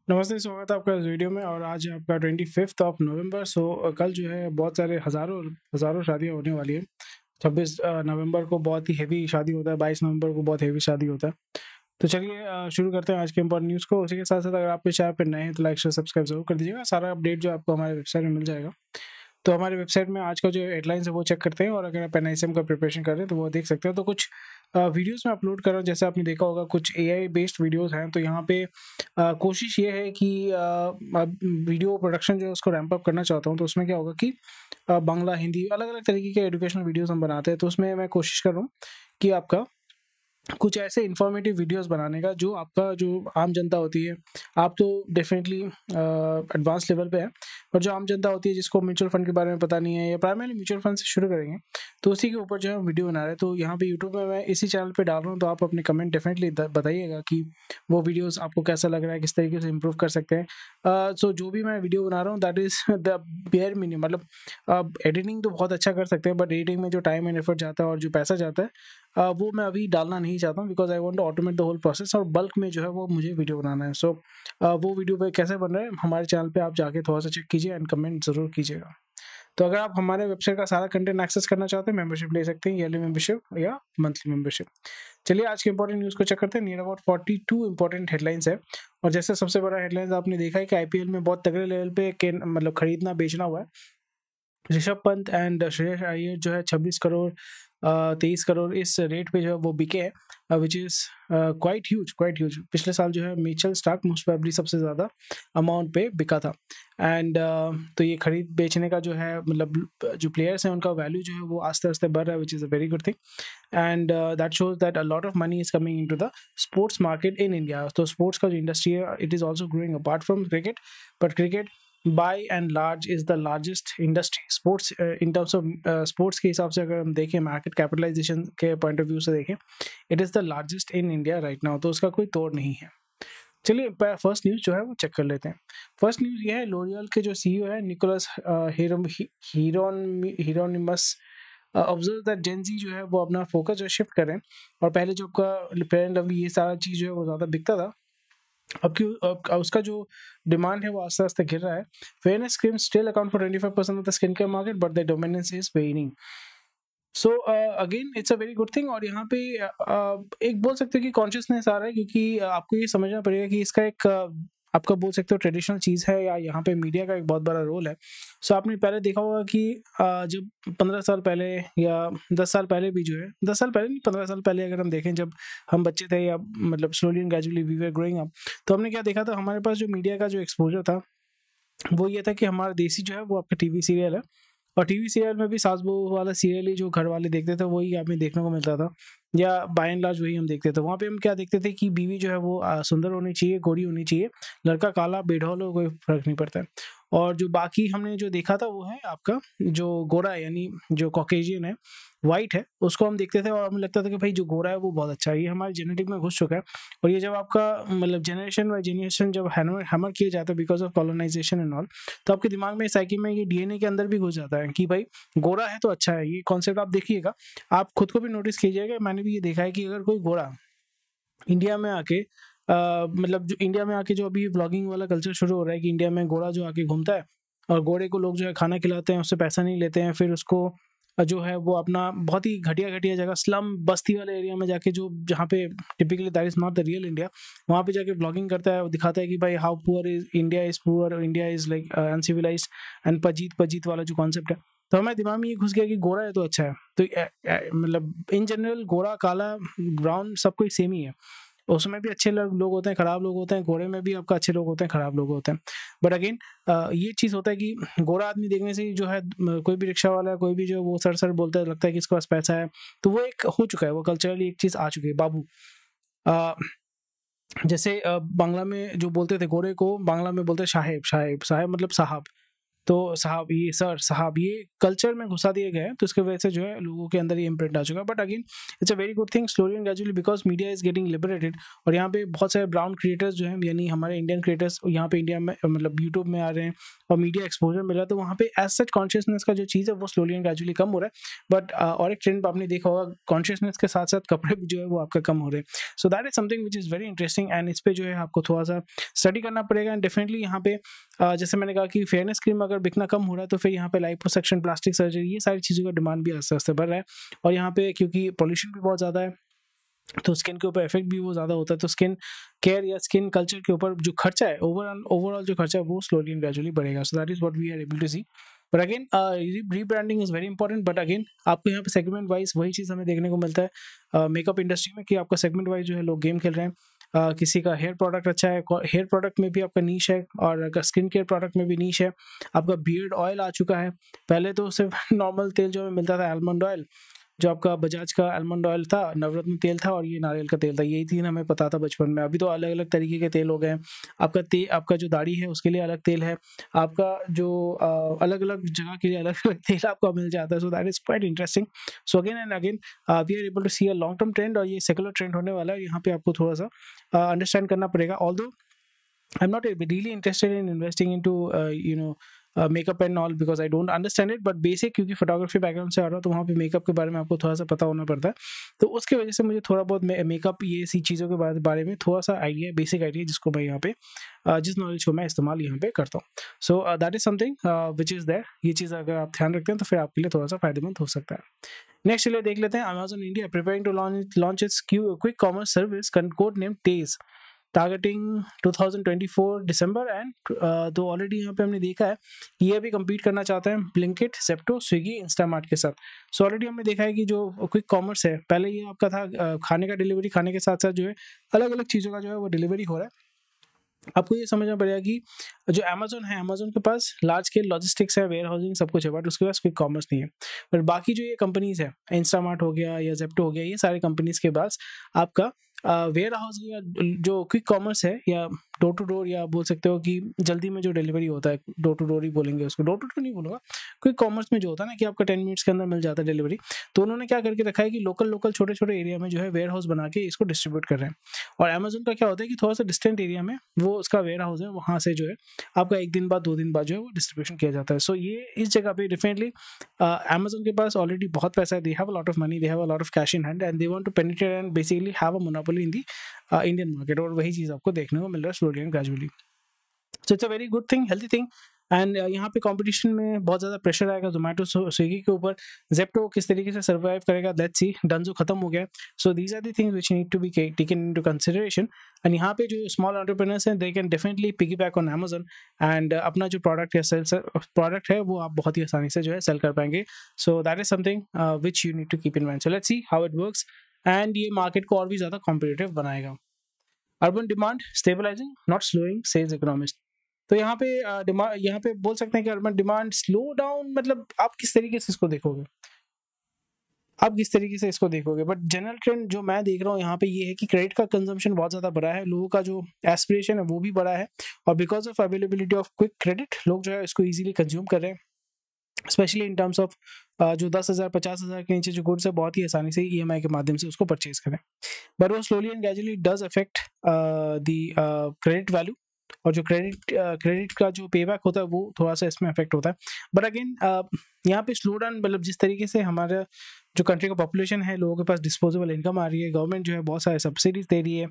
नमस्ते, स्वागत है आपका इस वीडियो में। और आज है आपका 25th ऑफ नवंबर। कल जो है बहुत सारे हज़ारों हज़ारों शादियाँ होने वाली हैं। 26 नवंबर को बहुत ही हेवी शादी होता है, 22 नवंबर को बहुत हेवी शादी होता है। तो चलिए शुरू करते हैं आज के इम्पोर्टेंट न्यूज़ को। उसी के साथ-साथ अगर आप इस चैनल पे नए हैं तो लाइक, शेयर, सब्सक्राइब ज़रूर कर दीजिएगा। सारा अपडेट जो आपको हमारे वेबसाइट में मिल जाएगा। तो हमारी वेबसाइट में आज का जो हेडलाइन्स है वो चेक करते हैं, और अगर आप एनआईएसएम का प्रिपरेशन कर रहे हैं तो वो देख सकते हैं। तो कुछ वीडियोस मैं अपलोड कर रहा हूँ, जैसे आपने देखा होगा कुछ एआई बेस्ड वीडियोस हैं। तो यहाँ पे कोशिश ये है कि अब वीडियो प्रोडक्शन जो है उसको रैंप अप करना चाहता हूँ। तो उसमें क्या होगा कि बांग्ला, हिंदी, अलग-अलग तरीके के एजुकेशनल वीडियोस हम बनाते हैं। तो उसमें मैं कोशिश कर रहा हूँ कि आपका कुछ ऐसे इन्फॉर्मेटिव वीडियोस बनाने का जो आपका जो आम जनता होती है, आप तो डेफिनेटली एडवांस लेवल पे है, और जो आम जनता होती है जिसको म्यूचुअल फंड के बारे में पता नहीं है, या प्राइमरी म्यूचुअल फंड से शुरू करेंगे, तो उसी के ऊपर जो है वीडियो बना रहे हैं। तो यहाँ पे यूट्यूब में मैं इसी चैनल पे डाल रहा हूँ। तो आप अपने कमेंट डेफिनेटली बताइएगा कि वो वीडियोस आपको कैसा लग रहा है, किस तरीके से इम्प्रूव कर सकते हैं। सो जो भी मैं वीडियो बना रहा हूँ that is the bare minimum. मतलब एडिटिंग तो बहुत अच्छा कर सकते हैं, बट एडिटिंग में जो टाइम एंड एफर्ट जाता है और जो पैसा जाता है, वो मैं अभी डालना नहीं चाहता हूँ, because I want to automate the whole process, और बल्क में जो है वो मुझे वीडियो बनाना है। वो वीडियो पे कैसे बन रहा है हमारे चैनल पे आप जाके थोड़ा सा चेक कीजिए एंड कमेंट ज़रूर कीजिएगा। तो अगर आप हमारे वेबसाइट का सारा कंटेंट एक्सेस करना चाहते हैं, मेंबरशिप ले सकते हैं, ईयरली मेंबरशिप या मंथली मेंबरशिप। चलिए आज के इंपॉर्टेंट न्यूज़ को चेक करते हैं। नियर अबाउट 42 इंपॉर्टेंट हेडलाइंस है, और जैसे सबसे बड़ा हेडलाइंस आपने देखा है कि आईपीएल में बहुत तगड़े लेवल पे मतलब खरीदना बेचना हुआ है। ऋषभ पंत एंड श्रेयस अय्यर जो है 26 करोड़ 23 करोड़ इस रेट पे जो है वो बिके हैं, विच इज़ क्वाइट ह्यूज। पिछले साल जो है मिचेल स्टार्क मोस्ट प्रोबेबली सबसे ज़्यादा अमाउंट पे बिका था। एंड तो ये खरीद बेचने का जो है, मतलब जो प्लेयर्स हैं उनका वैल्यू जो है वो आस्ते-आस्ते बढ़ रहा है, which is a very good thing. And that shows that a lot of money is coming into the sports market in India. तो स्पोर्ट्स का जो इंडस्ट्री है, it is also growing apart from cricket, but cricket by and large is the largest industry sports in terms of sports के हिसाब से अगर हम देखें, मार्केट कैपिटलाइजेशन के पॉइंट ऑफ व्यू से देखें, it is the largest in India right now. तो उसका कोई तोड़ नहीं है। चलिए फर्स्ट न्यूज़ जो है वो चेक कर लेते हैं। फर्स्ट न्यूज़ ये है, लोरियल के जो सीईओ है निकोलस हीरोनिमस ऑब्जर्व दैट जेन ज़ी जो है वो अपना फोकस जो शिफ्ट करें, और पहले जो आपका फेयर एंड लवली ये सारा चीज़ जो है वो ज़्यादा बिकता था, अब उसका जो डिमांड है वो आस्ते-आस्ते गिर रहा है। Fairness creams still account for 25% of the skin care market, but the dominance is वेनिंग। Again it's a very good thing. और यहाँ पे एक बोल सकते हो कि कॉन्शियसनेस आ रहा है, क्योंकि आपको ये समझना पड़ेगा कि इसका एक आपका बोल सकते हो ट्रेडिशनल चीज़ है, या यहाँ पे मीडिया का एक बहुत बड़ा रोल है। आपने पहले देखा होगा कि जब 15 साल पहले या 10 साल पहले भी जो है, 10 साल पहले नहीं, 15 साल पहले अगर हम देखें, जब हम बच्चे थे, या मतलब slowly and gradually we were growing up, तो हमने क्या देखा था, हमारे पास जो मीडिया का जो एक्सपोजर था वो ये था कि हमारा देसी जो है वो आपका टीवी सीरियल है, और टीवी सीरियल में भी सास बहू वाला सीरियल ही जो घर वाले देखते थे वही हमें देखने को मिलता था, या बाय एंड लार्ज वही हम देखते थे। वहाँ पे हम क्या देखते थे कि बीवी जो है वो सुंदर होनी चाहिए, गोरी होनी चाहिए, लड़का काला बेढौल हो कोई फर्क नहीं पड़ता है। और जो बाकी हमने जो देखा था वो है आपका जो गोरा है, यानी जो कॉकेजियन है, वाइट है, उसको हम देखते थे, और हमें लगता था कि भाई जो गोरा है वो बहुत अच्छा है, ये हमारे जेनेटिक में घुस चुका है। और ये जब आपका मतलब जनरेशन बाय जनरेशन जब हैमर किया जाता है because of colonisation and all, तो आपके दिमाग में साइकी में ये डीएनए के अंदर भी घुस जाता है कि भाई गोरा है तो अच्छा है। ये कॉन्सेप्ट आप देखिएगा, आप खुद को भी नोटिस कीजिएगा। मैंने भी ये देखा है कि अगर कोई गोरा इंडिया में आके मतलब जो इंडिया में आके जो अभी व्लॉगिंग वाला कल्चर शुरू हो रहा है कि इंडिया में गोरा जो आके घूमता है, और गोरे को लोग जो है खाना खिलाते हैं, उससे पैसा नहीं लेते हैं, फिर उसको जो है वो अपना बहुत ही घटिया जगह स्लम बस्ती वाले एरिया में जाके, जो जहाँ पे typically that is not the real India, वहाँ पे जाके व्लॉगिंग करता है, वो दिखाता है कि भाई how poor is poor, India is like uncivilized and Pajeet वाला जो कॉन्सेप्ट है। तो हमारे दिमाग में ये घुस गया कि गोरा है तो अच्छा है। तो मतलब इन जनरल गोरा काला ब्राउन सब कोई सेम ही है। उसमें भी अच्छे लोग होते हैं, खराब लोग होते हैं, गोरे में भी आपका अच्छे लोग होते हैं, खराब लोग होते हैं। बट अगेन ये चीज़ होता है कि गोरा आदमी देखने से ही जो है कोई भी रिक्शा वाला, कोई भी जो वो सर बोलता है, लगता है कि इसके पास पैसा है। तो वो एक हो चुका है, वो कल्चरली एक चीज़ आ चुकी है बाबू। जैसे बांग्ला में जो बोलते थे गोरे को, बांग्ला में बोलते हैं साहेब मतलब साहब। तो साहब ये सर साहब ये कल्चर में घुसा दिए गए हैं, तो इसकी वजह से जो है लोगों के अंदर ये इम्प्रिंट आ चुका है। But again it's a very good thing slowly and gradually, because media is getting liberated, और यहाँ पे बहुत सारे ब्राउन क्रिएटर्स जो हैं, यानी हमारे इंडियन क्रिएटर्स यहाँ पे इंडिया में मतलब यूट्यूब में आ रहे हैं और मीडिया एक्सपोजर मिल रहा है, तो वहाँ पे एज सच कॉन्शियसनेस का जो चीज़ है वो स्लोली एंड ग्रेजुअली कम हो रहा है। बट और एक ट्रेंड आपने देखा होगा, कॉन्शियसनेस के साथ साथ कपड़े भी जो है वो आपका कम हो रहे हैं। सो that is something which is very interesting, and इस पे जो है आपको थोड़ा सा स्टडी करना पड़ेगा। एंड डेफिनेटली यहाँ पे जैसे मैंने कहा कि फेयरनेस क्रीम अगर बिकना कम हो रहा है, तो फिर यहाँ पे लाइपोसक्शन, प्लास्टिक सर्जरी, ये सारी चीज़ों का डिमांड भी आस्ते आस्ते बढ़ रहा है। और यहाँ पे क्योंकि पॉल्यूशन भी बहुत ज़्यादा है, तो स्किन के ऊपर इफेक्ट भी वो ज़्यादा होता है, तो स्किन केयर या स्किन कल्चर के ऊपर जो खर्चा है, ओवरऑल जो खर्चा है वो स्लोली एंड ग्रेजुअली बढ़ेगा। So that is what we are able to see. But again rebranding is very important. But again आपको यहाँ पे सेगमेंट वाइज वही चीज़ हमें देखने को मिलता है मेकअप इंडस्ट्री में, कि आपका सेगमेंट वाइज जो है लोग गेम खेल रहे हैं। किसी का हेयर प्रोडक्ट अच्छा है, हेयर प्रोडक्ट में भी आपका नीश है, और अगर स्किन केयर प्रोडक्ट में भी नीश है। आपका बियर्ड ऑयल आ चुका है, पहले तो सिर्फ नॉर्मल तेल जो हमें मिलता था आलमंड ऑयल, जो आपका बजाज का आलमंड ऑयल था, नवरत्न तेल था, और ये नारियल का तेल था, यही तीन हमें पता था बचपन में। अभी तो अलग अलग तरीके के तेल हो गए हैं। आपका जो दाढ़ी है उसके लिए अलग तेल है, आपका जो अलग अलग जगह के लिए अलग अलग तेल आपको मिल जाता है। So that is quite interesting. So again and again we are able to see a long term trend, और ये सेकुलर ट्रेंड होने वाला है। यहाँ पे आपको थोड़ा सा अंडरस्टैंड करना पड़ेगा। Although I'm not really interested in investing into makeup and all because I don't understand it, but basic क्योंकि फोटोग्राफी बैकग्राउंड से आ रहा हूँ, तो वहाँ पे मेकअप के बारे में आपको थोड़ा सा पता होना पड़ता है, तो उसके वजह से मुझे थोड़ा बहुत मेकअप ये सी चीज़ों के बारे में थोड़ा सा आइडिया, बेसिक आइडिया, जिसको मैं यहाँ पे जिस नॉलेज को मैं इस्तेमाल यहाँ पे करता हूँ। So that is something which is there. ये चीज़ अगर आप ध्यान रखते हैं तो फिर आपके लिए थोड़ा सा फायदेमंद हो सकता है। नेक्स्ट चलिए देख लेते हैं, Amazon India preparing to launch its quick commerce service code name Taze, targeting 2024 December. And तो ऑलरेडी यहाँ पे हमने देखा है कि ये भी compete करना चाहते हैं ब्लिंकिट, ज़ेप्टो, स्विगी, इंस्टामार्ट के साथ। सो ऑलरेडी हमने देखा है कि जो क्विक कॉमर्स है, पहले ये आपका था खाने का डिलीवरी, खाने के साथ साथ जो है अलग अलग चीज़ों का जो है वो डिलीवरी हो रहा है। आपको ये समझना पड़ेगा कि जो अमेजोन है, अमेजोन के पास लार्ज स्केल लॉजिस्टिक्स है, वेयर हाउसिंग सब कुछ है, बट उसके पास क्विक कॉमर्स नहीं है। पर बाकी जो ये कंपनीज है, इंस्टामार्ट हो गया या जेप्टो हो गया, ये सारे कंपनीज के पास आपका वेयर हाउस या जो क्विक कॉमर्स है, या डोर टू डोर, या बोल सकते हो कि जल्दी में जो डिलीवरी होता है, डोर टू डोर ही बोलेंगे उसको, डोर टू डोर नहीं बोलूँगा, क्विक कॉमर्स में जो होता है ना कि आपका 10 मिनट्स के अंदर मिल जाता है डिलीवरी। तो उन्होंने क्या करके रखा है कि लोकल छोटे छोटे एरिया में जो है वेयर हाउस बना के इसको डिस्ट्रीब्यूट कर रहे हैं। और अमेजोन का क्या होता है कि थोड़ा सा डिस्टेंट एरिया में वो उसका वेयर हाउस है, वहाँ से जो है आपका 1 दिन बाद 2 दिन बाद जो है वो डिस्ट्रीब्यूशन किया जाता है। सो ये इस जगह पे डेफिनेटली अमेजोन के पास ऑलरेडी बहुत पैसा है, they have a lot of money, they have a lot of cash in hand, and they want to penetrate and basically have a monopoly in the Indian market. और वही चीज़ आपको देखने को मिल रहा है slowly and gradually. So it's a very good thing, healthy thing. And यहाँ पे कंपटीशन में बहुत ज़्यादा प्रेशर आएगा जोमेटो, स्विगी के ऊपर। जेप्टो किस तरीके से सर्वाइव करेगा, लेट्स सी। डंजो खत्म हो गया। So these are the things which need to be taken into consideration. And यहाँ पे जो स्मॉल एंटरप्रेन्योर्स हैं, they can definitely piggy back on Amazon, and अपना जो प्रोडक्ट है वो आप बहुत ही आसानी से जो है सेल कर पाएंगे। So that is something which you need to keep in mind. So let's see how it works, and ये मार्केट को और भी ज़्यादा कॉम्पिटिटिव बनाएगा। Urban demand stabilising not slowing, says economist. तो यहाँ पे बोल सकते हैं कि अर्बन डिमांड स्लो डाउन, मतलब आप किस तरीके से इसको देखोगे, बट जनरल ट्रेंड जो मैं देख रहा हूँ यहाँ पे ये है कि क्रेडिट का कंजम्पशन बहुत ज़्यादा बढ़ा है, लोगों का जो एस्पिरेशन है वो भी बढ़ा है, और because of availability of quick credit लोग जो है इसको ईजिली कंज्यूम कर रहे हैं, स्पेशली इन टर्म्स ऑफ जो 10,000 50,000 के नीचे जो गुड्स है बहुत ही आसानी से EMI के माध्यम से उसको परचेज करें। बट वो slowly and gradually does affect the credit value, और जो क्रेडिट का जो पे बैक होता है वो थोड़ा सा इसमें अफेक्ट होता है। बट अगेन यहाँ पे स्लो डाउन, मतलब जिस तरीके से हमारा जो कंट्री का पॉपुलेशन है, लोगों के पास डिस्पोजेबल इनकम आ रही है, गवर्नमेंट जो है बहुत सारे सब्सिडीज दे रही है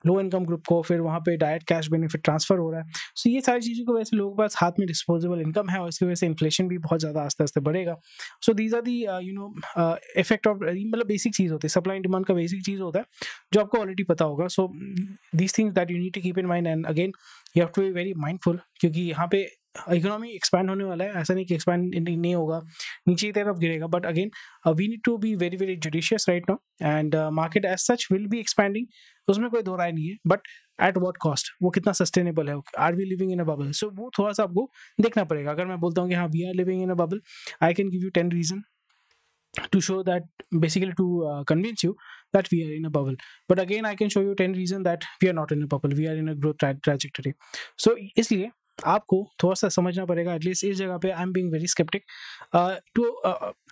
लो इनकम ग्रुप को, फिर वहाँ पे डायरेक्ट कैश बेनिफिट ट्रांसफर हो रहा है। सो ये सारी चीज़ों की वजह से लोगों के पास हाथ में डिस्पोजेबल इनकम है, और इसकी वजह से इन्फ्लेशन भी बहुत ज़्यादा आस्ते आस्ते बढ़ेगा। So these are the effect of, मतलब बेसिक चीज़ होती है, सप्लाई एंड डिमांड का बेसिक चीज़ होता है जो आपको ऑलरेडी पता होगा। So these things that you need to keep in mind, and again you have to be very mindful, क्योंकि यहाँ पे इकोनॉमी एक्सपैंड होने वाला है, ऐसा नहीं कि एक्सपैंड नहीं होगा, नीचे की तरफ गिरेगा। But again we need to be very very judicious right now, and market as such will be expanding, उसमें कोई दो राय नहीं है, बट एट व्हाट कॉस्ट, वो कितना सस्टेनेबल है, are we living in a bubble. So वो थोड़ा सा आपको देखना पड़ेगा। अगर मैं बोलता हूँ कि हाँ we are living in a bubble, I can give you 10 reason to show that, basically to convince you that we are in a bubble, but again I can show you 10 reasons that we are not in a bubble, we are in a growth trajectory. So इसलिए आपको थोड़ा सा समझना पड़ेगा। At least इस जगह पे I am being very sceptic to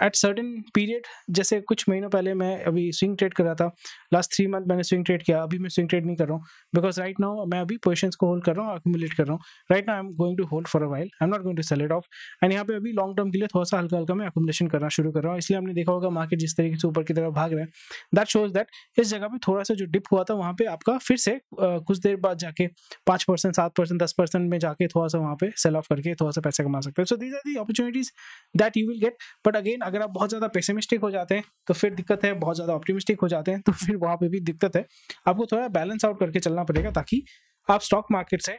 at certain period. जैसे कुछ महीनों पहले मैं अभी स्विंग ट्रेड कर रहा था, लास्ट 3 मंथ मैंने स्विंग ट्रेड किया। अभी मैं स्विंग ट्रेड नहीं कर रहा हूँ बिकॉज राइट नाउ मैं अभी पोजिशंस को होल्ड कर रहा हूँ, अक्यूमुलेट कर रहा हूँ। Right now I am going to hold for a while, I am not going to sell it off. And यहाँ पे अभी लॉन्ग टर्म के लिए थोड़ा सा हल्का हल्का मैं अक्यूमुलेशन करना शुरू कर रहा हूँ। इसलिए हमने देखा होगा मार्केट जिस तरीके से ऊपर की तरफ भाग रहा है, दैट शोज दैट इस जगह पे थोड़ा सा जो डिप हुआ था वहाँ पे आपका फिर से कुछ देर बाद जाके 5%, 7%, 10% में जाके थोड़ा सा वहाँ पे सेल ऑफ करके थोड़ा सा पैसा कमा सकते हैं। So these are the opportunities that you will get. But again अगर आप बहुत ज़्यादा पेसिमिस्टिक हो जाते हैं तो फिर दिक्कत है, बहुत ज़्यादा ऑप्टिमिस्टिक हो जाते हैं तो फिर वहाँ पे भी दिक्कत है। आपको थोड़ा बैलेंस आउट करके चलना पड़ेगा ताकि आप स्टॉक मार्केट से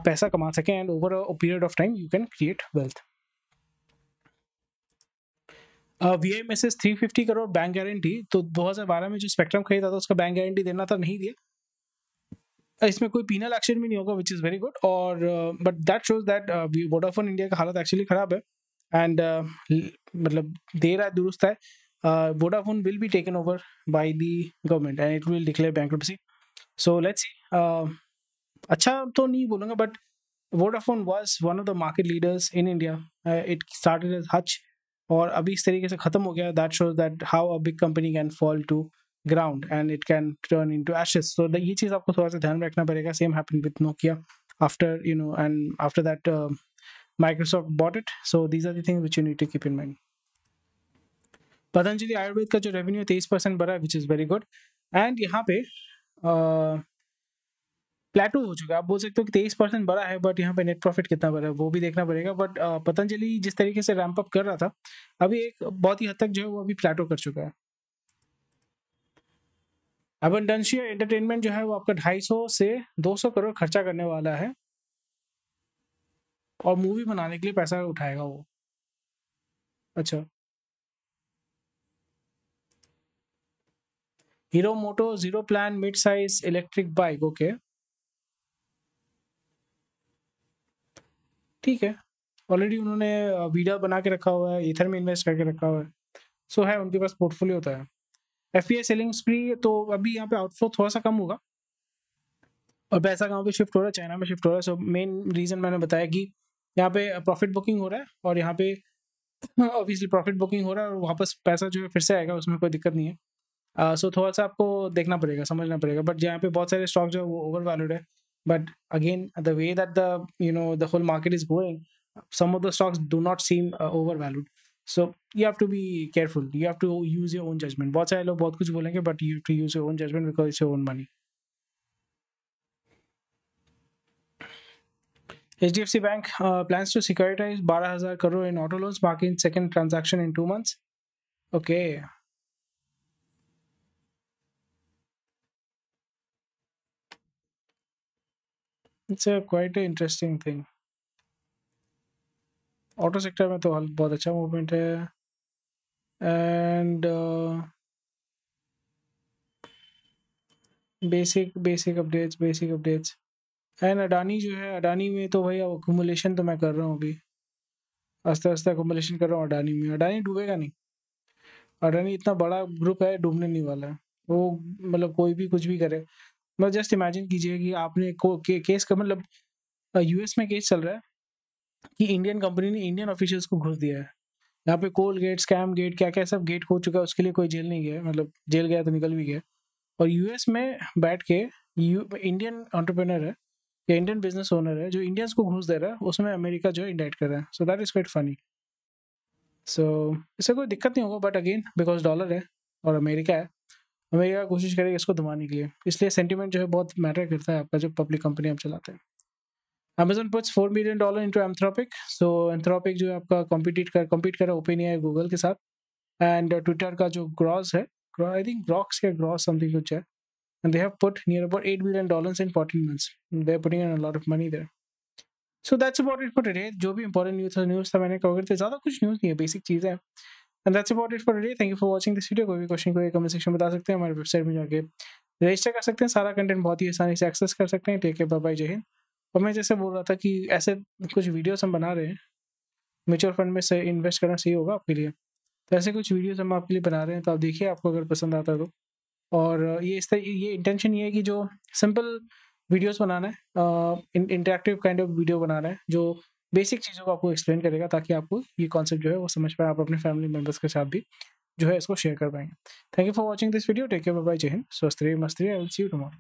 पैसा कमा सकें and over a period of time you can create wealth. VIMSS 350 crore bank guarantee. तो 2012 में जो स्पेक्ट्रम खरीदा था उसका बैंक गारंटी देना था, नहीं दिया। इसमें कोई पीनल एक्शन भी नहीं होगा, विच इज़ वेरी गुड। और but that shows that Vodafone India का हालत एक्चुअली खराब है एंड मतलब देर है दुरुस्त है। Vodafone will be taken over by the government and it will declare bankruptcy. So let's see. अच्छा तो नहीं बोलूँगा but Vodafone was one of the market leaders in India. It started as Hutch और अभी इस तरीके से खत्म हो गया। That shows that how a big company can fall to ground and it can turn into ashes. So ये चीज़ आपको थोड़ा सा ध्यान में रखना पड़ेगा। Same happened with Nokia after and after that Microsoft bought it. So these are the things which you need to keep in mind. Patanjali Ayurveda का जो रेवेन्यू 23% बढ़ा है, which is very good. And यहाँ पे प्लेटो हो चुका है। आप बोल सकते हो कि 23% बढ़ा है बट यहाँ पे नेट प्रॉफिट कितना बढ़ा है वो भी देखना पड़ेगा। बट पतंजलि जिस तरीके से रैंप अप कर रहा था अभी एक बहुत ही हद तक जो है वो अभी प्लेटो कर चुका है। अबंडेंशिया एंटरटेनमेंट जो है वो आपका 250 से 200 करोड़ खर्चा करने वाला है और मूवी बनाने के लिए पैसा उठाएगा वो। अच्छा, Hero Moto zero plan mid size electric bike, okay ठीक है। ऑलरेडी उन्होंने वीडियो बना के रखा हुआ है, ईथर में इन्वेस्ट करके रखा हुआ है। सो है उनके पास पोर्टफोलियो होता है। FPI सेलिंग स्प्री तो अभी यहाँ पे आउटफ्लो थोड़ा सा कम होगा और पैसा कहाँ पे शिफ्ट हो रहा है, चाइना में शिफ्ट हो रहा है। सो मेन रीजन मैंने बताया कि यहाँ पे प्रॉफिट बुकिंग हो रहा है और यहाँ पे ऑब्वियसली प्रॉफिट बुकिंग हो रहा है और वापस पैसा जो है फिर से आएगा, उसमें कोई दिक्कत नहीं है। सो थोड़ा सा आपको देखना पड़ेगा, समझना पड़ेगा। बट यहाँ पे बहुत सारे स्टॉक जो है वो ओवर वैल्यूड है। But again the way that the whole market is going, some of the stocks do not seem overvalued. So you have to be careful. You have to use your own judgment. बहुत सारे लोग बहुत कुछ बोलेंगे but you have to use your own judgment because it's your own money. HDFC Bank plans to securitize 12,000 crore in auto loans, marking second transaction in 2 months. Okay. It's a quite an interesting thing. Auto sector में तो बहुत अच्छा movement है and basic updates and Adani जो है, अडानी में तो भाई अकुमुलेशन तो मैं कर रहा हूँ अभी, आस्ते आस्ते अकुमुलेशन कर रहा हूँ अडानी में। अडानी डूबेगा नहीं, अडानी इतना बड़ा ग्रुप है, डूबने नहीं वाला है वो। मतलब कोई भी कुछ भी करे, मतलब जस्ट इमेजिन कीजिए कि आपने केस का मतलब US में केस चल रहा है कि इंडियन कंपनी ने इंडियन ऑफिशियल्स को घुस दिया है। यहाँ पे कोल गेट, स्कैम गेट, क्या क्या सब गेट हो चुका है, उसके लिए कोई जेल नहीं गया, मतलब जेल गया तो निकल भी गया। और US में बैठ के इंडियन एंटरप्रेन्योर है या इंडियन बिजनेस ओनर है जो इंडियंस को घूस दे रहा है, उसमें अमेरिका जो है इंडाइट कर रहा है। So that is quite funny. So इससे कोई दिक्कत नहीं होगा बट अगेन बिकॉज डॉलर है और अमेरिका है, अमेरिका कोशिश करेगा इसको दबाने के लिए, इसलिए सेंटिमेंट जो है बहुत मैटर करता है आपका जब पब्लिक कंपनी आप चलाते हैं। Amazon puts $4 million into Anthropic. So Anthropic जो है आपका compete कर रहा है OpenAI गूगल के साथ। एंड ट्विटर का जो ग्रॉस है, आई थिंक ग्रॉक्स या ग्रॉस समथिंग कुछ है, and they have put near about $8 billion in 14 months. They're putting in a lot of money there. So that's about it for today. जो भी important न्यूज़ था मैंने कवर किया, ज़्यादा कुछ न्यूज़ नहीं है, बेसिक चीज़ है। And that's about it for today. Thank you for watching this video. कोई भी क्वेश्चन कोई कमेंट सेक्शन में बता सकते हैं, हमारे वेबसाइट में जाके रजिस्टर कर सकते हैं, सारा कंटेंट बहुत ही आसानी से एक्सेस कर सकते हैं। टेक केयर, बाय बाय, जय हिंद। और मैं जैसे बोल रहा था कि ऐसे कुछ वीडियोस हम बना रहे हैं, म्यूचुअल फंड में से इन्वेस्ट करना सही होगा आपके लिए, तो ऐसे कुछ वीडियोस हम आपके लिए बना रहे हैं, तो आप देखिए आपको अगर पसंद आता है तो। और ये इंटेंशन ये है कि जो सिंपल वीडियोस बनाना है, इंटरेक्टिव काइंड ऑफ वीडियो बनाना है जो बेसिक चीज़ों को आपको एक्सप्लेन करेगा, ताकि आपको ये कॉन्सेप्ट जो है वो समझ पाए, आप अपने फैमिली मेंबर्स के साथ भी जो है इसको शेयर कर पाएंगे। Thank you for watching this video, take care, bye bye, जय हिंद, स्वस्थ रहिए, मस्त रहिए, I will see you tomorrow.